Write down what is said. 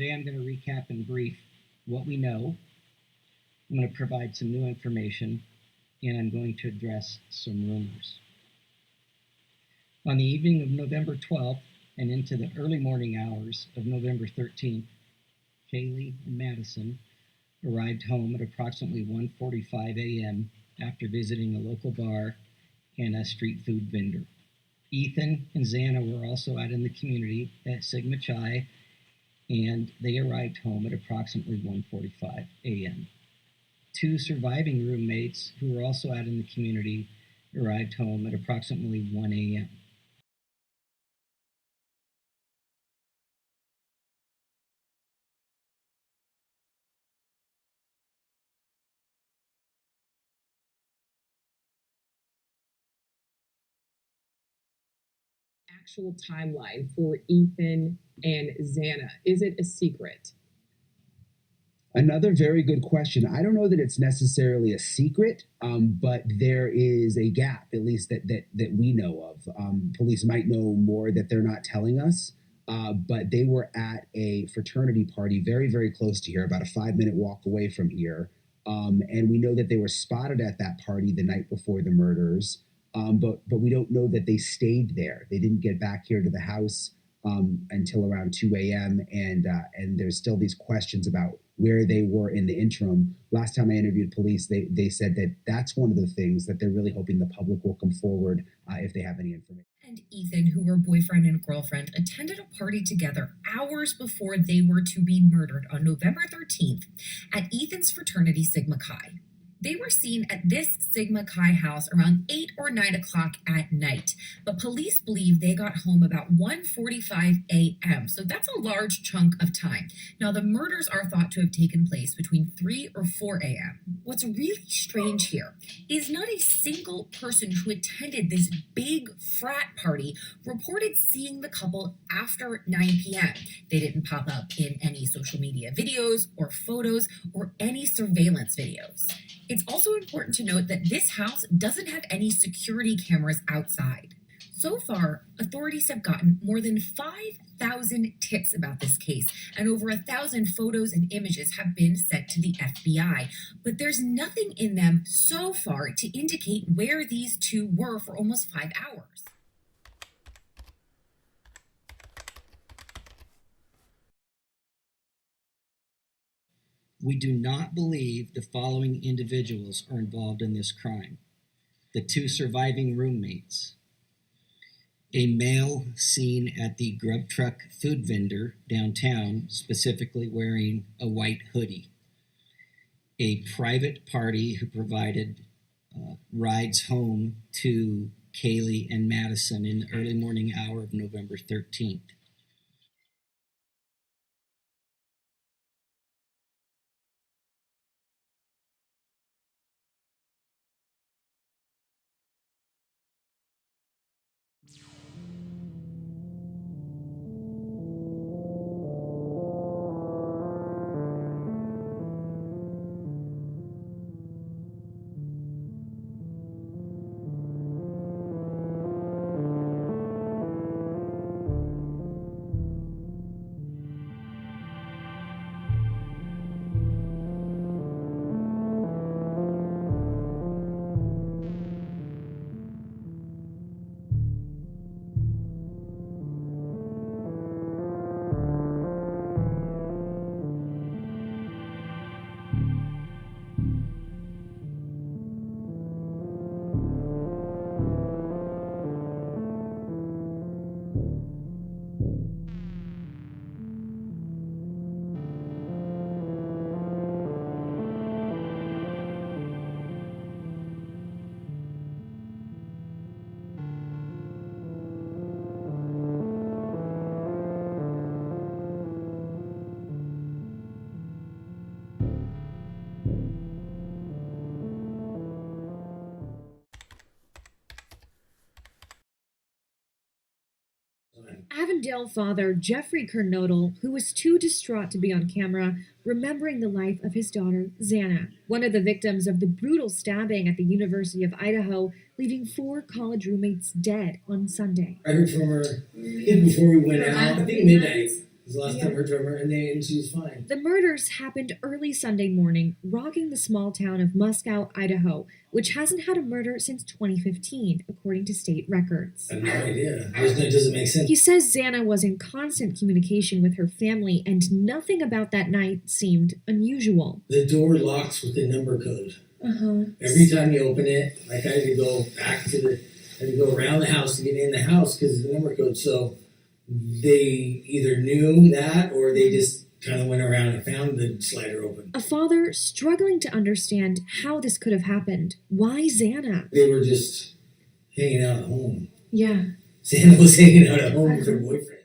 today I'm going to recap in brief what we know. I'm going to provide some new information, and I'm going to address some rumors. On the evening of November 12th and into the early morning hours of November 13th, Kaylee and Madison arrived home at approximately 1:45 a.m. after visiting a local bar and a street food vendor. Ethan and Xana were also out in the community at Sigma Chi, and they arrived home at approximately 1:45 a.m. Two surviving roommates who were also out in the community arrived home at approximately 1 a.m. Actual timeline for Ethan and Xana? Is it a secret? Another very good question. I don't know that it's necessarily a secret, but there is a gap, at least that we know of. Police might know more that they're not telling us, but they were at a fraternity party very, very close to here, about a 5-minute walk away from here. And we know that they were spotted at that party the night before the murders, but we don't know that they stayed there. They didn't get back here to the house until around 2 a.m. And there's still these questions about where they were in the interim. Last time I interviewed police, they said that that's one of the things that they're really hoping the public will come forward if they have any information. And Ethan, who were boyfriend and girlfriend, attended a party together hours before they were to be murdered on November 13th at Ethan's fraternity Sigma Chi. They were seen at this Sigma Chi house around 8 or 9 o'clock at night, but police believe they got home about 1:45 a.m., so that's a large chunk of time. Now, the murders are thought to have taken place between 3 or 4 a.m. What's really strange here is not a single person who attended this big frat party reported seeing the couple after 9 p.m. They didn't pop up in any social media videos or photos or any surveillance videos. It's also important to note that this house doesn't have any security cameras outside. So far, authorities have gotten more than 5,000 tips about this case, and over 1,000 photos and images have been sent to the FBI. But there's nothing in them so far to indicate where these two were for almost 5 hours. We do not believe the following individuals are involved in this crime: the two surviving roommates, a male seen at the grub truck food vendor downtown, specifically wearing a white hoodie, a private party who provided rides home to Kaylee and Madison in the early morning hour of November 13th. Avondale father Jeffrey Kernodle, who was too distraught to be on camera, remembering the life of his daughter, Xana, one of the victims of the brutal stabbing at the University of Idaho, leaving 4 college roommates dead on Sunday. I heard from her before we went out, I think midnight. Because the last time I heard from her, and she was fine. The murders happened early Sunday morning, rocking the small town of Moscow, Idaho, which hasn't had a murder since 2015, according to state records. I have no idea. It doesn't make sense. He says Xana was in constant communication with her family, and nothing about that night seemed unusual. The door locks with the number code. Uh-huh. Every time you open it, like I had to go I had to go around the house to get in the house because of the number code. So they either knew that or they just kind of went around and found the slider open. A father struggling to understand how this could have happened. Why Xana? They were just hanging out at home. Yeah. Xana was hanging out at home with her boyfriend.